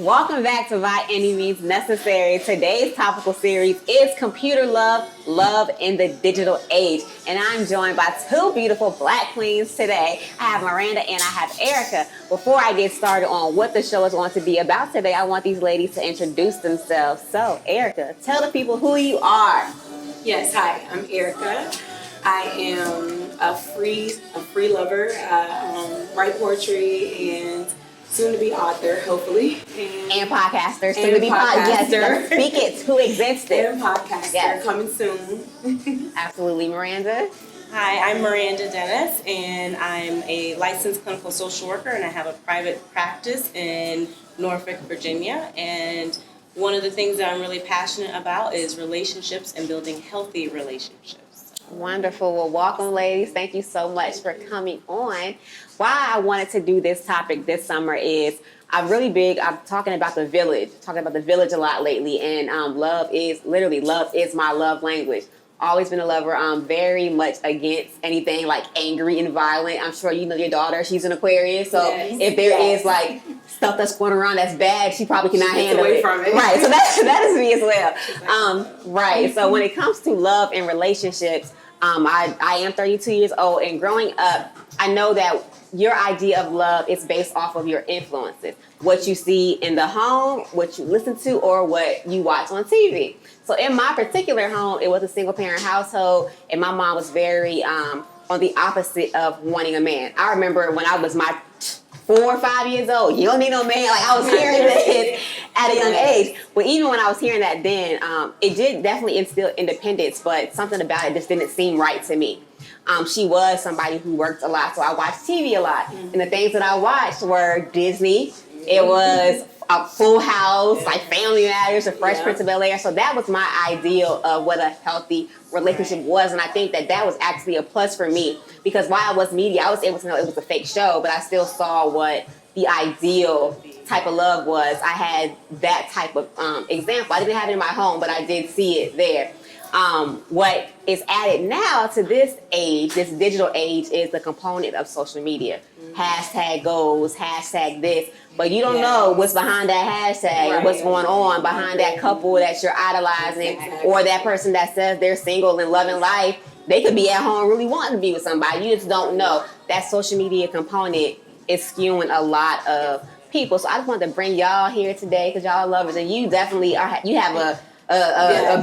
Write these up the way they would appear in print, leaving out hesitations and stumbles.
Welcome back to By Any Means Necessary. Today's topical series is Computer Love, Love in the Digital Age. And I'm joined by two beautiful Black queens today. I have Miranda and I have Erica. Before I get started on what the show is going to be about today, I want these ladies to introduce themselves. So, Erica, tell the people who you are. Yes, hi, I'm Erica. I am a free lover, write poetry, and soon to be author, hopefully. And podcaster, soon to be podcaster. Speak it to existence. And podcaster, coming soon. Absolutely, Miranda. Hi, I'm Miranda Dennis, and I'm a licensed clinical social worker, and I have a private practice in Norfolk, Virginia. And one of the things that I'm really passionate about is relationships and building healthy relationships. Wonderful. Well, welcome, ladies. Thank you so much for coming on. Why I wanted to do this topic this summer is I'm talking about the village, a lot lately, and love is my love language. Always been a lover. I'm very much against anything like angry and violent. I'm sure you know your daughter, she's an Aquarius, so if there is like stuff that's going around that's bad, she probably cannot handle it. From it. Right, so that is me as well. Right, so when it comes to love and relationships, I am 32 years old, and growing up, I know that your idea of love is based off of your influences. What you see in the home, what you listen to, or what you watch on TV. So in my particular home, it was a single parent household, and my mom was very on the opposite of wanting a man. I remember when I was my 4 or 5 years old, you don't need no man. Like I was hearing this at a young age. But even when I was hearing that then, it did definitely instill independence, but something about it just didn't seem right to me. She was somebody who worked a lot, so I watched TV a lot. And the things that I watched were Disney. It was a Full House, like Family Matters, The Fresh Prince of Bel-Air. So that was my ideal of what a healthy relationship was. And I think that was actually a plus for me, because while I was media, I was able to know it was a fake show, but I still saw what the ideal type of love was. I had that type of example. I didn't have it in my home, but I did see it there. What is added now to this age, this digital age, is the component of social media. Hashtag goals, hashtag this, but you don't know what's behind that hashtag and what's going on behind that couple that you're idolizing, or that person that says they're single and loving life. They could be at home really wanting to be with somebody. You just don't know. That social media component is skewing a lot of people. So I just wanted to bring y'all here today because y'all are lovers, and you definitely you have a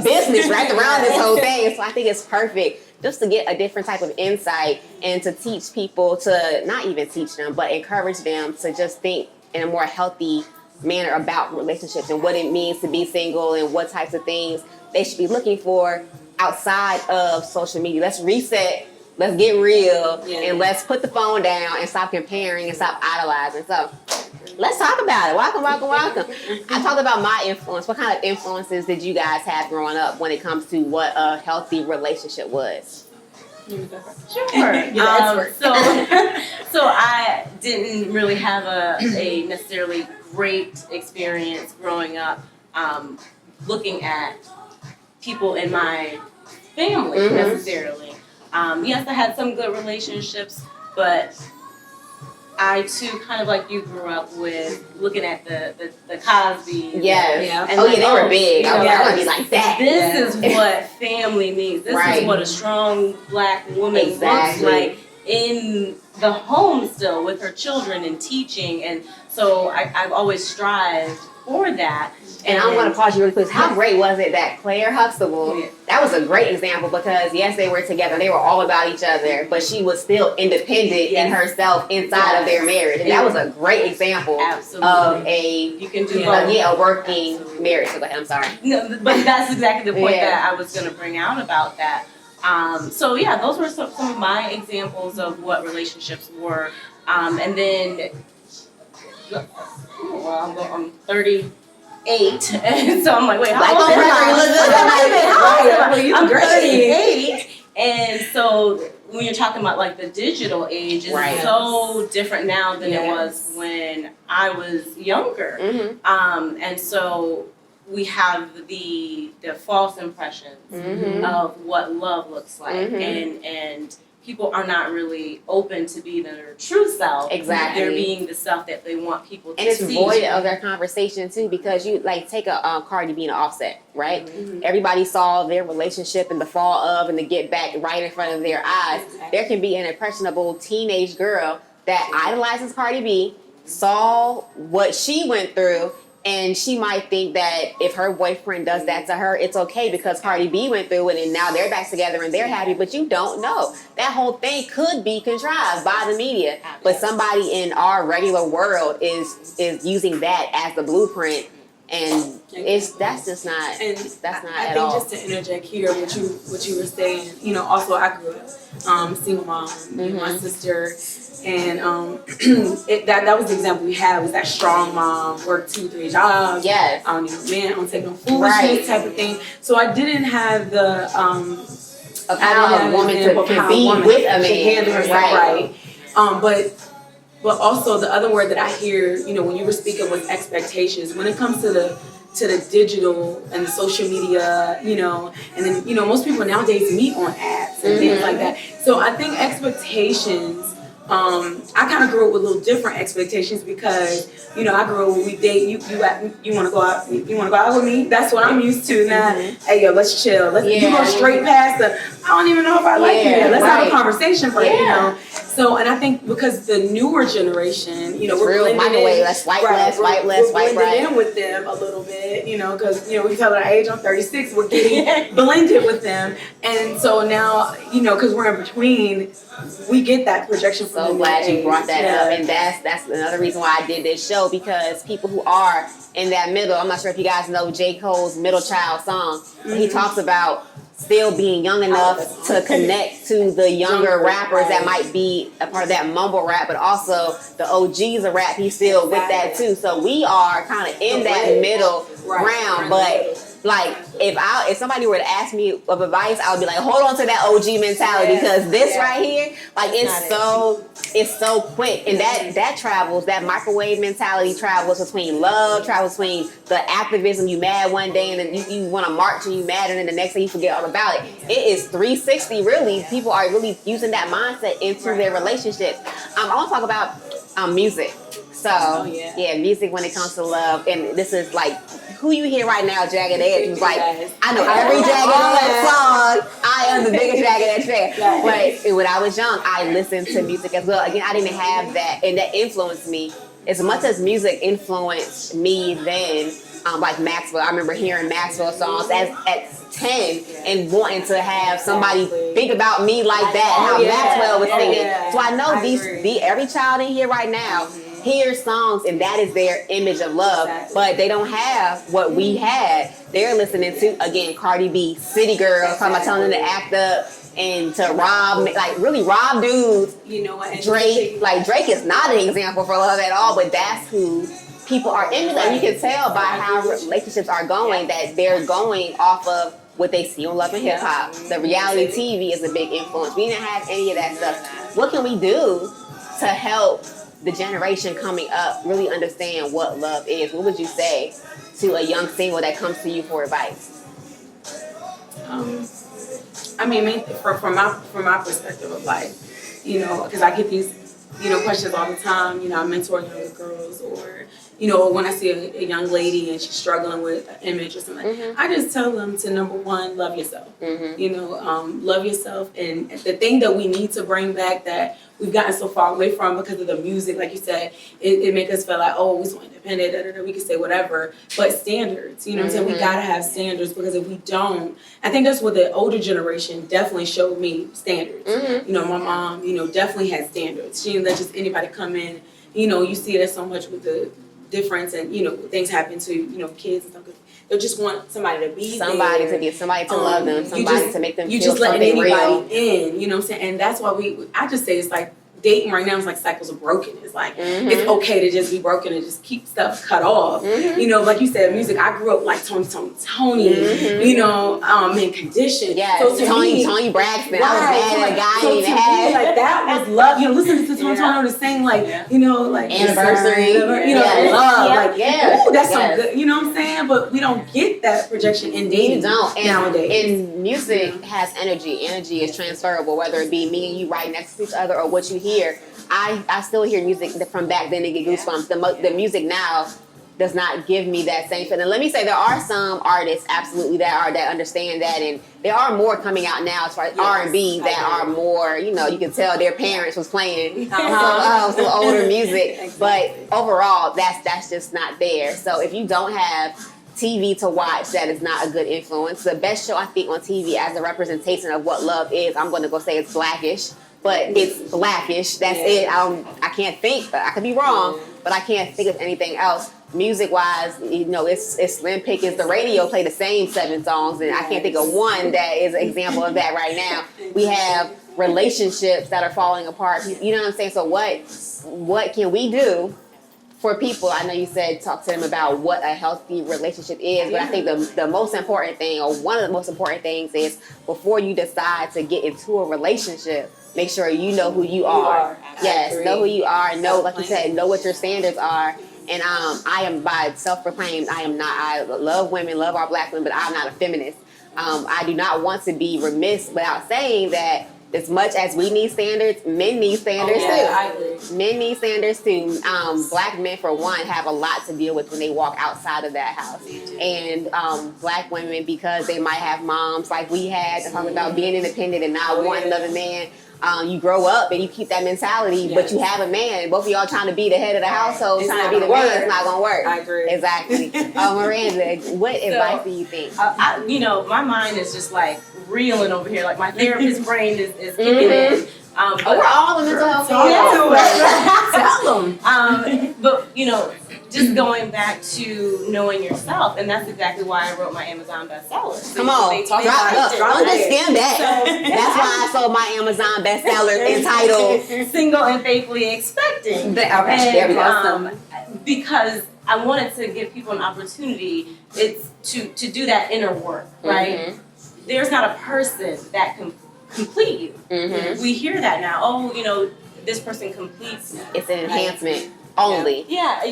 business wrapped around this whole thing. So I think it's perfect just to get a different type of insight and to teach people, to not even teach them, but encourage them to just think in a more healthy manner about relationships and what it means to be single and what types of things they should be looking for outside of social media. Let's reset. Let's get real, and let's put the phone down and stop comparing and stop idolizing. So let's talk about it. Welcome. I talked about my influence. What kind of influences did you guys have growing up when it comes to what a healthy relationship was? Sure. So I didn't really have a necessarily great experience growing up looking at people in my family necessarily. Yes, I had some good relationships, but I too, kind of like you, grew up with looking at the Cosby. Yes. And they were big. I want to be like that. This is what family means. This is what a strong Black woman looks like in the home still with her children and teaching. And so I've always strived for that. And I want to pause you really quick. How great was it that Claire Huxtable, that was a great example, because yes, they were together. They were all about each other, but she was still independent in herself inside of their marriage. And that was a great example of a working marriage. So go ahead, I'm sorry. No, but that's exactly the point that I was going to bring out about that. So those were some of my examples of what relationships were. And then, I'm 38, and so I'm like, wait, how old am I? I'm 38, and so when you're talking about like the digital age, it's so different now than it was when I was younger. And so we have the false impressions of what love looks like, and people are not really open to be their true self. Exactly. They're being the self that they want people to And it's see. void of their conversation too, because you like take a Cardi B and Offset, right? Mm-hmm. Everybody saw their relationship and the fall of and the get back right in front of their eyes. Exactly. There can be an impressionable teenage girl that idolizes Cardi B, saw what she went through, and she might think that if her boyfriend does that to her, it's okay because Cardi B went through it and now they're back together and they're happy, but you don't know. That whole thing could be contrived by the media, but somebody in our regular world is using that as the blueprint, and that's just not, And that's not I at think all. just to interject here, what you were saying, you know, also I grew up single mom, me and my sister, and that was the example we had, was that strong mom, worked 2-3 jobs. Yes. I don't need a man, I don't take no foolishness type of thing. So I didn't have the Of how a woman can be with a man. handle herself right. But also the other word that I hear, you know, when you were speaking was expectations. When it comes to the digital and the social media, you know, and then, you know, most people nowadays meet on apps and things like that. So I think expectations, I kind of grew up with a little different expectations because, you know, I grew up when we date, you want to go out, you want to go out with me? That's what I'm used to now. Hey, yo, let's chill. You go straight past I don't even know if I like you yet. Let's have a conversation first, you know. So, and I think because the newer generation, you know, we're real blending microwave, in, let's swipe left, swipe left, swipe blending right. in with them a little bit, you know, because, you know, we tell our age, I'm 36, we're getting blended with them. And so now, you know, because we're in between, we get that projection from So the glad you age. brought that up, and that's another reason why I did this show, because people who are in that middle, I'm not sure if you guys know J. Cole's Middle Child song, but he talks about still being young enough to connect to the younger rappers that might be a part of that mumble rap, but also the OGs of rap, he's still with that too. So we are kind of in that middle ground, but like if somebody were to ask me of advice, I would be like, hold on to that OG mentality, because this right here, like it's so quick, and that travels, that microwave mentality travels between love, travels between the activism. You mad one day and then you want to march and you mad, and then the next day you forget all about it. It is 360 really. People are really using that mindset into their relationships. I want to talk about music. So music when it comes to love, and this is like who you hear right now, Jagged Edge was like, I know every Jagged Edge song. I am the biggest Jagged Edge fan. But when I was young, I listened to music as well. Again, I didn't have that, and that influenced me as much as music influenced me then. Like Maxwell, I remember hearing Maxwell songs at 10 and wanting to have somebody think about me like that. How Maxwell was singing. So I know every child in here right now hears songs, and that is their image of love, but they don't have what we had. They're listening to, again, Cardi B, City Girls, talking about telling them to act up and to rob, like really rob dudes. You know what? Drake is not an example for love at all, but that's who people are emulating. You can tell by how relationships are going that they're going off of what they see on Love and Hip Hop. The reality TV is a big influence. We didn't have any of that stuff. What can we do to help the generation coming up really understand what love is? What would you say to a young single that comes to you for advice? I mean, from my perspective of life, you know, because I get these, you know, questions all the time. You know, I mentor younger girls, or, you know, when I see a young lady and she's struggling with an image or something, I just tell them to, number one, love yourself. You know, love yourself, and the thing that we need to bring back that we've gotten so far away from because of the music, like you said, it make us feel like, oh, we're so independent, we can say whatever, but standards, you know what I'm saying? We gotta have standards, because if we don't, I think that's what the older generation definitely showed me, standards. You know, my mom, you know, definitely had standards. She didn't let just anybody come in. You know, you see that so much with the difference, and, you know, things happen to, you know, kids and stuff. They just want somebody to be somebody there. to be, somebody to love them, somebody to make them you feel just letting something anybody real. in, you know what I'm saying? And that's why I just say it's like dating right now is like cycles of brokenness. Like it's okay to just be broken and just keep stuff cut off. You know, like you said, music. I grew up like Tony. You know, in Condition. Yes, so Tony Braxton. I was mad at a guy so I even to had. me, like that was love. You know, listening to Tony to sing like you know, like Anniversary. You know, love. Like ooh, that's yes. so good. You know what I'm saying? But we don't get that projection in dating. You don't. And, nowadays. and music has energy. Energy is transferable, whether it be me and you right next to each other or what you hear. I still hear music from back then to get goosebumps. The music now does not give me that same feeling. Let me say there are some artists absolutely that understand that, and there are more coming out now as far as R&B that are more, you know, you can tell their parents was playing some older music, but overall that's just not there. So if you don't have TV to watch, that is not a good influence. The best show I think on TV as a representation of what love is, I'm going to go say it's Blackish, but it's Blackish. That's it. I can't think. I could be wrong, but I can't think of anything else. Music wise, you know, it's slim pickings. The radio play the same 7 songs, and I can't think of one that is an example of that right now. We have relationships that are falling apart. You know what I'm saying? So what can we do for people? I know you said talk to them about what a healthy relationship is, but I think the most important thing, or one of the most important things, is before you decide to get into a relationship, make sure you know who you are. Yes, know who you are. Know, like you said, know what your standards are. And I am by self-proclaimed, I love women, love our black women, but I'm not a feminist. I do not want to be remiss without saying that as much as we need standards, men need standards too. I agree. Men need standards too. Black men, for one, have a lot to deal with when they walk outside of that house. And black women, because they might have moms like we had, talking about being independent and not wanting another man. You grow up and you keep that mentality, but you have a man. Both of y'all trying to be the head of the household, trying to be the man. It's not going to work. I agree. Exactly. Miranda, what advice do you think? You know, my mind is just like reeling over here. Like my therapist brain is kicking in. We're all in mental health. Tell them. But you know, just going back to knowing yourself, and that's exactly why I wrote my Amazon bestseller. Come on, drop understand that. That's why I sold my Amazon bestseller entitled "Single and Faithfully Expecting." There we go. Because I wanted to give people an opportunity, it's to do that inner work, right? There's not a person that can complete you. We hear that now. Oh, you know, this person completes me. It's an enhancement only. Yeah.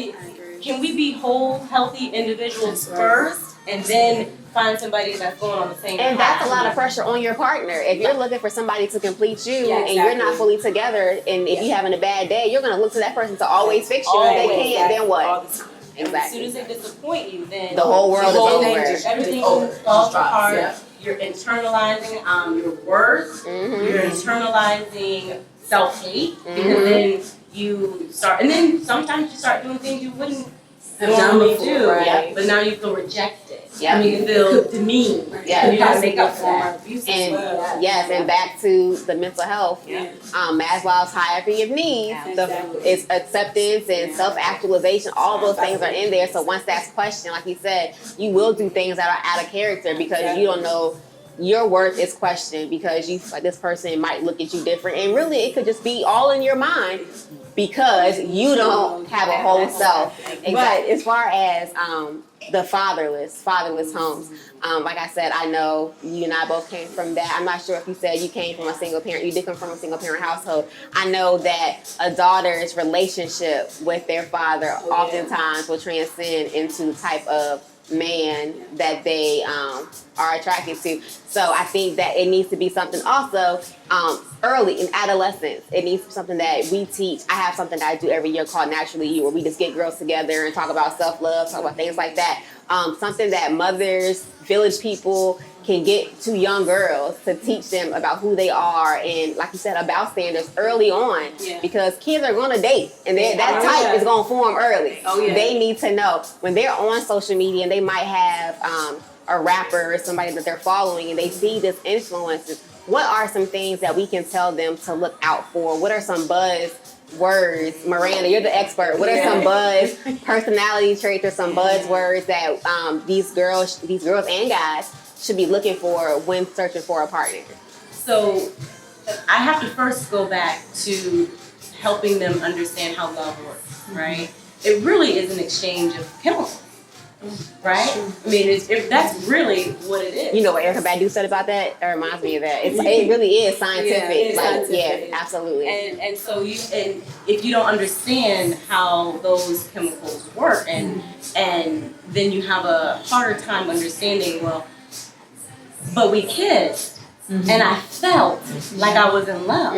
Can we be whole, healthy individuals first, and then find somebody that's going on the same path? And that's a lot of pressure on your partner. If you're looking for somebody to complete you and you're not fully together, and if you're having a bad day, you're going to look to that person to always fix you. If they can't, then what? All the time. And as soon as they disappoint you, then the whole world is over. Everything falls apart. You're internalizing your worth. You're internalizing self-hate, because then you start, and then sometimes you start doing things you wouldn't normally do. Right. But now you feel rejected. Yeah. I mean, you feel demeaned. Yeah. You gotta make up for that. And yes, and back to the mental health, Maslow's hierarchy of needs, it's acceptance and self-actualization, all those things are in there. So once that's questioned, like you said, you will do things that are out of character because you don't know. Your worth is questioned because you, like, this person might look at you different, and really it could just be all in your mind because you don't have a whole self. But as far as the fatherless homes, like I said, I know you and I both came from that. I'm not sure if you said you came from a single parent. You did come from a single parent household. I know that a daughter's relationship with their father oftentimes will transcend into the type of man that they are attracted to. So I think that it needs to be something also early in adolescence. It needs to be something that we teach. I have something that I do every year called Naturally You, where we just get girls together and talk about self-love, talk about things like that. Something that mothers, village people can get to young girls to teach them about who they are and, like you said, about standards early on, because kids are going to date and that type is going to form early. They need to know when they're on social media and they might have a rapper or somebody that they're following and they see this influence. What are some things that we can tell them to look out for? What are some buzz words? Miranda, you're the expert. What are some buzz personality traits or some buzz words that these girls and guys should be looking for when searching for a partner? So I have to first go back to helping them understand how love works, right? It really is an exchange of chemicals, right? I mean, that's really what it is. You know what Erica Badu said about that? It reminds me of that. It really is scientific. Yeah, it's scientific. Yeah, absolutely. And so if you don't understand how those chemicals work, and then you have a harder time understanding, well, but we kissed, and I felt like I was in love,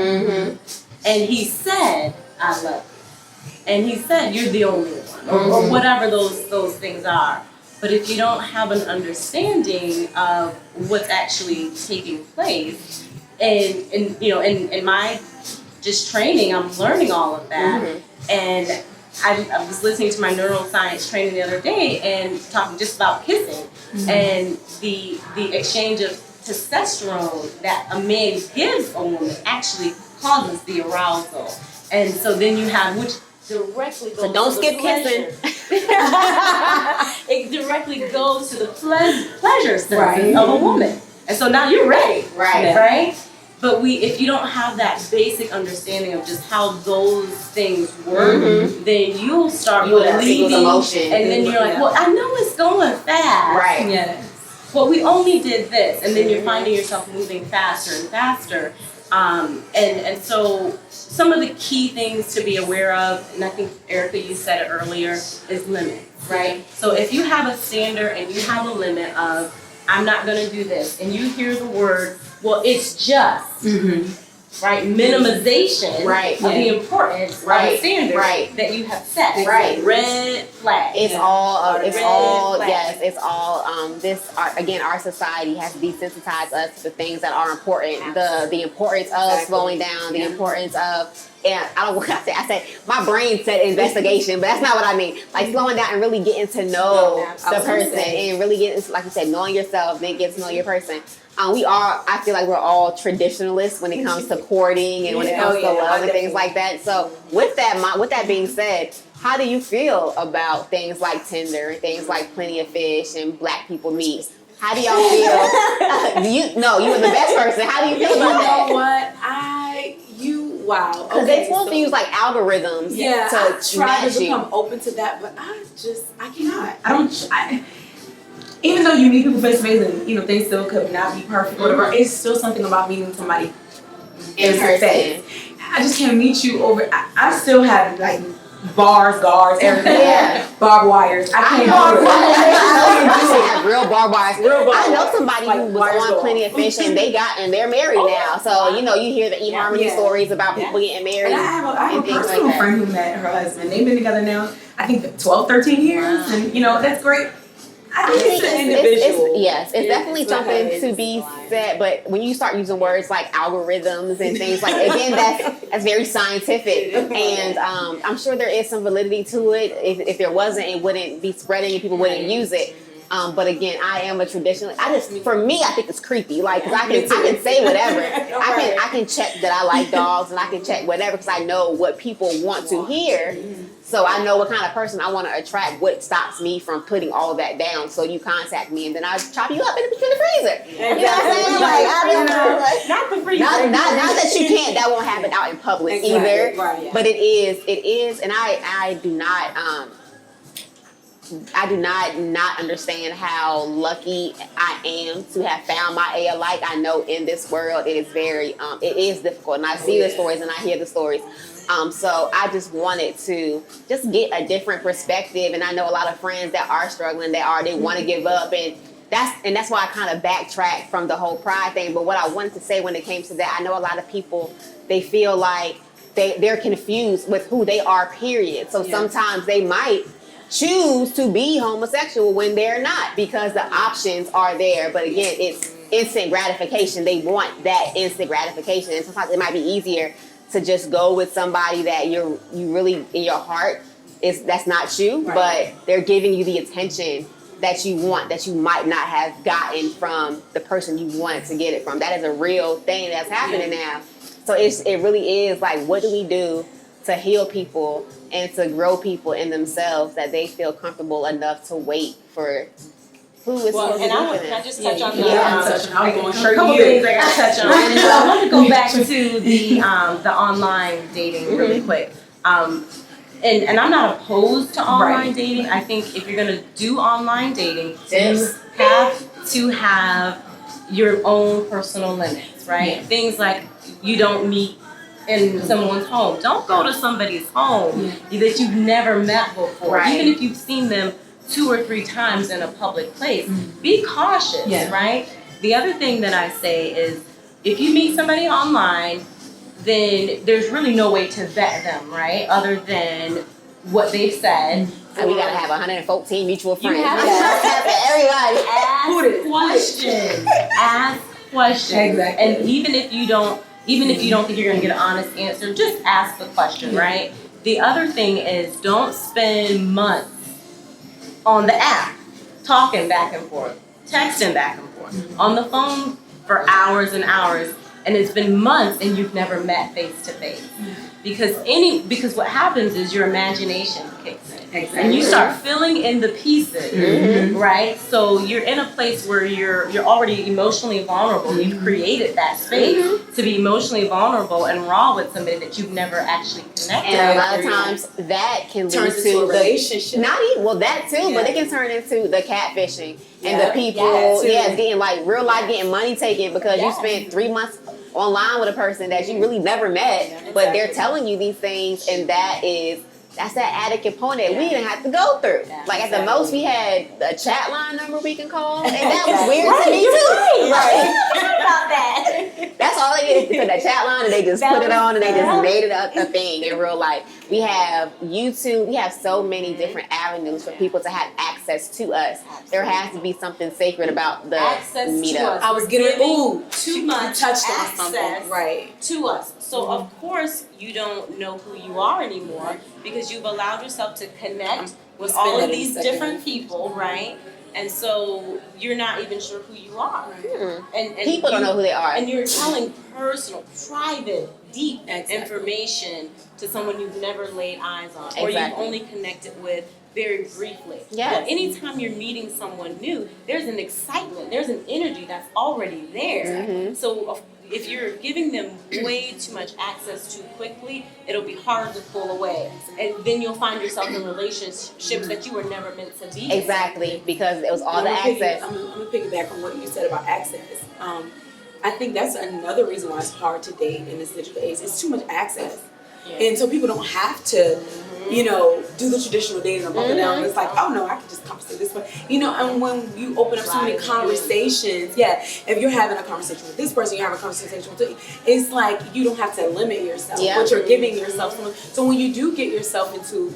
and he said, "I love you," and he said, "You're the only one," or whatever those things are. But if you don't have an understanding of what's actually taking place, and you know, in my just training, I'm learning all of that, and I was listening to my neuroscience training the other day and talking just about kissing and the exchange of testosterone that a man gives a woman actually causes the arousal, and so then you have which directly goes So don't to the skip pleasure. kissing. It directly goes to the pleasure sense Right. of a woman, and so now you're ready, Right. right? But if you don't have that basic understanding of just how those things work, then you'll start You'll have people's believing, emotion. and then you're like, Yeah. well, I know it's going fast, Right. Yes. but we only did this, and then you're finding yourself moving faster and faster. And so some of the key things to be aware of, and I think Erica, you said it earlier, is limits, right? So if you have a standard and you have a limit of, I'm not gonna do this, and you hear the word, well, it's just, right? Minimization Right. of the importance of Right. a standard Right. that you have set. Right. Red flag. It's Yeah. all, Red flag. yes, it's all, again, our society has desensitized us to the things that are important. The importance of Exactly. slowing down, the importance of, and I don't want to say, I said, my brain said investigation, but that's not what I mean. Like slowing down and really getting to know I the was gonna person say. and really getting, like you said, knowing yourself, then get to know your person. I feel like we're all traditionalists when it comes to courting and when it comes to love and things like that. So with that being said, how do you feel about things like Tinder and things like Plenty of Fish and Black People Meet? How do y'all feel? You were the best person. How do you feel You about that? know what? Wow. Because Okay, they're supposed to use like algorithms yeah, I to try match to you. become open to that, but I cannot. Even though you meet people face to face and things still could not be perfect, whatever, it's still something about meeting somebody In face to person. face. I just can't meet you over. I still have like guards, everything. Yeah. Barbed wires. I can't barbed do it. wires. I have real barbed wires. I know somebody Like who was wires on go Plenty of off. Fish and they're married now. So you hear the eHarmony Yeah. stories about people getting married. And I have a and things like personal that. friend who met her husband. They've been together now, I think 12, 13 years. And that's great. I think it's an individual. It's definitely It's like something a- to be said. But when you start using words like algorithms and things like, again, that's very scientific, and I'm sure there is some validity to it. If there wasn't, it wouldn't be spreading and people wouldn't use it. But again, I am a traditionalist. For me, I think it's creepy. Like, 'cause I can say whatever. I can check that I like dogs and I can check whatever because I know what people want to hear. So I know what kind of person I want to attract. What stops me from putting all that down? So you contact me and then I chop you up in the freezer. You know what I'm saying? Like, I don't know. Like, Not the freezer. not that you can't. That won't happen out in public either. Right. But it is, and I do not. I do not understand how lucky I am to have found my alike. I know in this world it is very it is difficult, and I see the stories and I hear the stories. So I just wanted to just get a different perspective, and I know a lot of friends that are struggling, they want to give up, and that's why I kind of backtracked from the whole pride thing. But what I wanted to say when it came to that, I know a lot of people, they feel like they're confused with who they are, period. So sometimes they might choose to be homosexual when they're not because the options are there. But again, it's instant gratification. They want that instant gratification, and sometimes it might be easier to just go with somebody that you really in your heart that's not you, but they're giving you the attention that you want, that you might not have gotten from the person you wanted to get it from. That is a real thing that's happening now. So it really is like, what do we do to heal people and to grow people in themselves that they feel comfortable enough to wait for who is Well, supposed and to I be want, for can I them. just touch on Yeah, that? I'm going a straight couple to you. things I got to touch on. So I want to go back to the online dating really quick. And I'm not opposed to online dating. I think if you're gonna do online dating, you have to have your own personal limits, right? Yeah. Things like you don't meet in someone's home. Don't go to somebody's home that you've never met before. Right. Even if you've seen them 2 or 3 times in a public place, be cautious, right? The other thing that I say is if you meet somebody online, then there's really no way to vet them, right? Other than what they've said. And we gotta have 114 mutual friends. You have to everybody. Ask questions. Ask questions. Exactly. And even if you don't think you're gonna get an honest answer, just ask the question, right? The other thing is don't spend months on the app talking back and forth, texting back and forth, on the phone for hours and hours, and it's been months and you've never met face to face. Because what happens is your imagination kicks in. Exactly. And you start filling in the pieces, right? So you're in a place where you're already emotionally vulnerable. You've created that space to be emotionally vulnerable and raw with somebody that you've never actually connected with. And a lot of times that can Turns lead into to a relationship. not even that too, but it can turn into the catfishing and the people, it's getting like real life getting money taken because you spent 3 months online with a person that you really never met, but they're telling you these things, and that's that added component we didn't have to go through. Like at the most, we had a chat line number we can call, and that was weird to me too. Right. About that. That's all they did is put that chat line, and they just put it on, and they just made it a thing in real life. We have YouTube. We have so many different avenues for people to have access to us. There has to be something sacred about the Access to meetup. us. I was getting too much touched on access something. Right. to us. So of course you don't know who you are anymore because you've allowed yourself to connect with all of these different people, right? And so you're not even sure who you are. And People don't know who they are. And you're telling personal, private, deep information to someone you've never laid eyes on or you've only connected with very briefly. Yes. Well, anytime you're meeting someone new, there's an excitement, there's an energy that's already there. So if you're giving them way too much access too quickly, it'll be hard to pull away. And then you'll find yourself in relationships that you were never meant to be in. Exactly, because it was all the access. I'm gonna piggyback on what you said about access. I think that's another reason why it's hard to date in this digital age. It's too much access. And so people don't have to, do the traditional dating or bump it down. It's like, oh no, I can just conversate this way. And when you open up so many conversations, if you're having a conversation with this person, you're having a conversation with it's like you don't have to limit yourself, but you're giving yourself someone. So when you do get yourself into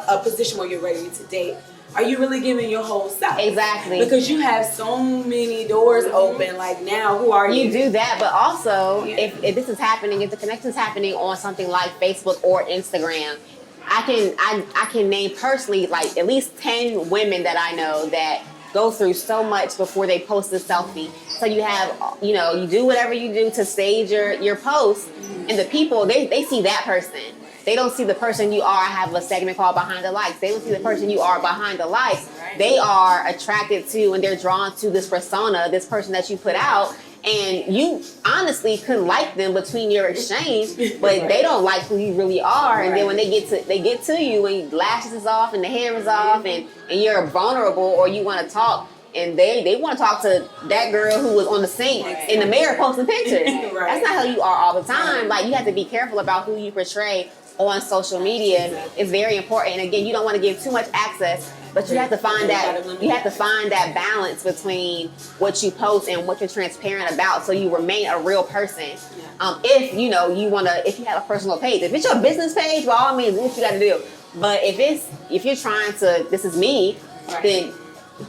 a position where you're ready to date, are you really giving your whole self? Exactly. Because you have so many doors open. Like now, who are you? You do that, but also if this is happening, if the connection is happening on something like Facebook or Instagram, I can name personally like at least 10 women that I know that go through so much before they post a selfie. So you have, you do whatever you do to stage your post, and the people they see that person. They don't see the person you are. I have a segment called Behind the Likes. They don't see the person you are behind the likes. They are attracted to and they're drawn to this persona, this person that you put out. And you honestly couldn't like them between your exchange, but they don't like who you really are. And then when they get to you, when lashes is off and the hair is off, and you're vulnerable or you want to talk, and they want to talk to that girl who was on the sink in the mirror posting pictures. That's not how you are all the time. Like you have to be careful about who you portray on social media. It's very important. And again, you don't want to give too much access, but you have to find that balance between what you post and what you're transparent about, so you remain a real person. If if you have a personal page, if it's your business page, by all means, do what you got to do. But if you're trying to, this is me, then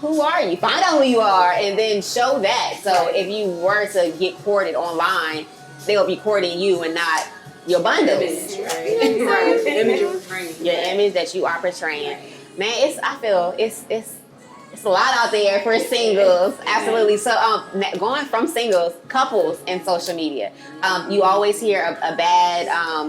who are you? Find out who you are, and then show that. So if you were to get courted online, they'll be courting you and not your bundles. The image you're portraying. Your image that you are portraying. Man, I feel it's a lot out there for singles. Absolutely. So going from singles, couples in social media, you always hear a bad,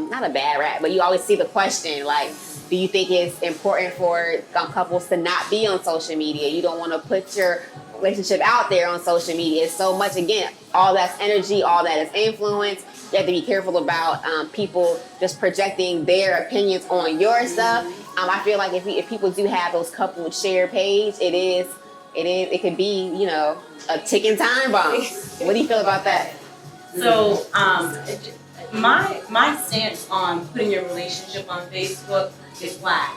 not a bad rap, but you always see the question like, do you think it's important for couples to not be on social media? You don't want to put your relationship out there on social media. It's so much, again, all that's energy, all that is influence. You have to be careful about people just projecting their opinions on your stuff. I feel like if people do have those couple share page, it could be, you know, a ticking time bomb. What do you feel about that? So, my stance on putting your relationship on Facebook is black.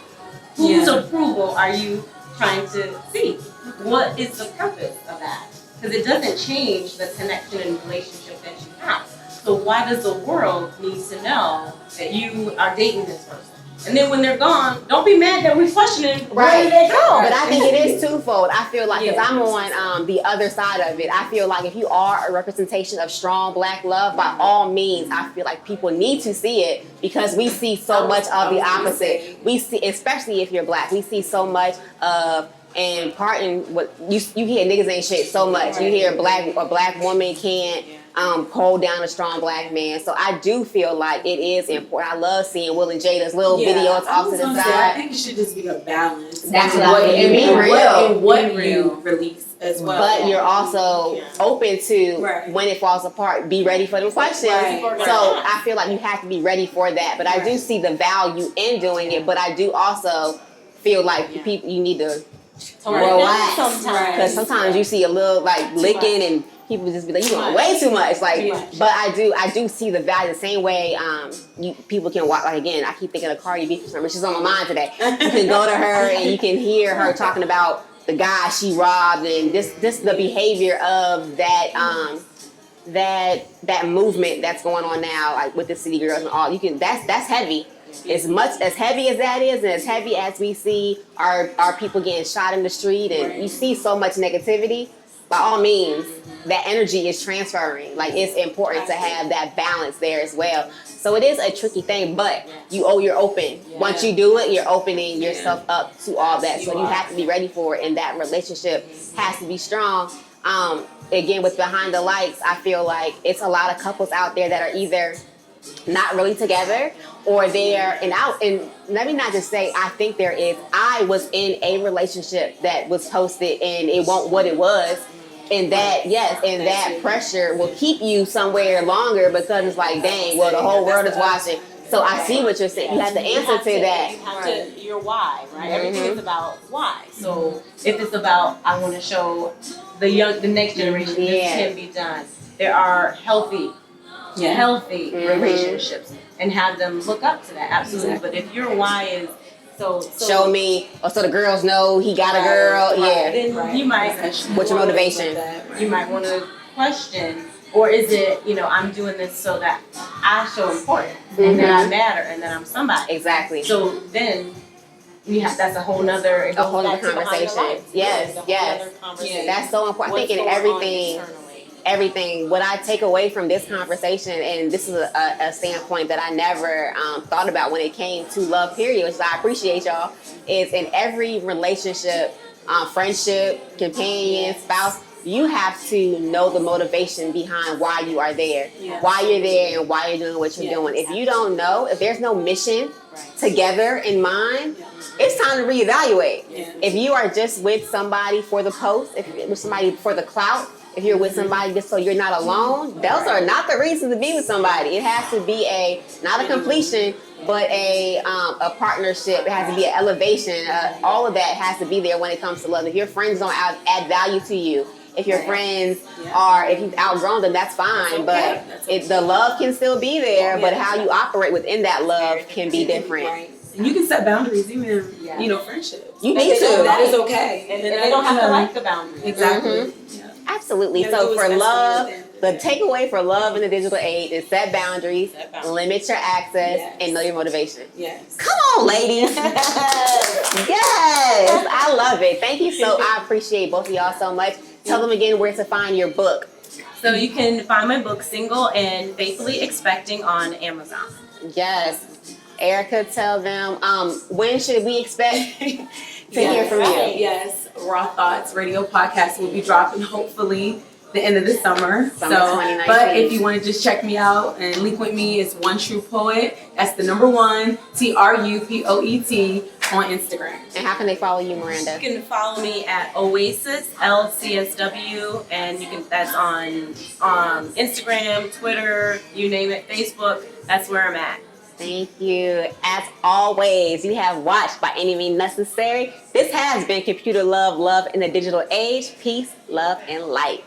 Whose approval are you trying to seek? What is the purpose of that? Because it doesn't change the connection and relationship that you have. So why does the world need to know that you are dating this person? And then when they're gone, don't be mad that we're questioning where did they go. But I think it is twofold. I feel like, because I'm on the other side of it, I feel like if you are a representation of strong black love, by all means, I feel like people need to see it, because we see so much of the opposite. We see, especially if you're black, we see so much of, and pardon what you hear, niggas ain't shit so much. You hear a black woman can't hold down a strong black man. So I do feel like it is important. I love seeing Will and Jada's little videos off to the side. I think it should just be a balance. That's what it be real. And what you release as well. But you're also open to when it falls apart, be ready for the questions. So I feel like you have to be ready for that. But I do see the value in doing it. But I do also feel like people, you need to relax. Because sometimes you see a little like licking and people just be like, you doing way too much. Like, but I do see the value the same way. People can watch. Like, again, I keep thinking of Cardi B for some reason. She's on my mind today. You can go to her and you can hear her talking about the guy she robbed and this the behavior of that that movement that's going on now, like with the city girls and all. You can that's heavy. As much as heavy as that is, and as heavy as we see our people getting shot in the street, and you see so much negativity. By all means, that energy is transferring. Like, it's important to have that balance there as well. So it is a tricky thing, but you're open. Once you do it, you're opening yourself up to all that. So you have to be ready for it, and that relationship has to be strong. Again, with Behind the Lights, I feel like it's a lot of couples out there that are either not really together, or they're and let me not just say I think there is. I was in a relationship that was posted and it won't what it was. And that, that pressure will keep you somewhere longer, because it's like, dang, well, the whole world is watching. So I see what you're saying. You have to answer to that. You have to, your why, right? Everything is about why. So if it's about, I want to show the next generation this can be done. There are healthy relationships, and have them look up to that. Absolutely. But if your why is so show me, or so the girls know he got a girl, then you might. What's your motivation? You might want to question, or is it, I'm doing this so that I show important and that I matter and that I'm somebody. Exactly. So then that's a whole nother conversation. Yes. That's so important. I think in everything, what I take away from this conversation, and this is a standpoint that I never thought about when it came to love, period, which I appreciate y'all, is in every relationship, friendship, companion, spouse, you have to know the motivation behind why you are there, why you're there, and why you're doing what you're doing. If you don't know, if there's no mission together in mind, it's time to reevaluate. If you are just with somebody for the post, if you're with somebody for the clout, if you're with somebody just so you're not alone, those are not the reasons to be with somebody. It has to be not a completion, but a partnership. It has to be an elevation. All of that has to be there when it comes to love. If your friends don't add value to you, if your friends if you've outgrown them, that's fine. But the love can still be there, but how you operate within that love can be different. And you can set boundaries, even friendships. You need to. That is okay. And they don't have to like the boundaries. Exactly. Absolutely. So for love, the takeaway for love in the digital age is set boundaries, limit your access, and know your motivation. Yes. Come on, ladies. Yes. I love it. Thank you. I appreciate both of y'all so much. Tell them again where to find your book. So you can find my book, Single and Faithfully Expecting, on Amazon. Yes. Erica, tell them, when should we expect to hear from you? Yes. Raw Thoughts Radio podcast will be dropping hopefully the end of the summer. Summer So, 2019. but if you want to just check me out and link with me, it's One True Poet. That's the number 1 TRUPOET on Instagram. And how can they follow you, Miranda? You can follow me at Oasis LCSW, and that's on Instagram, Twitter, you name it, Facebook. That's where I'm at. Thank you. As always, you have watched By Any Means Necessary. This has been Computer Love, Love in the Digital Age. Peace, love, and light.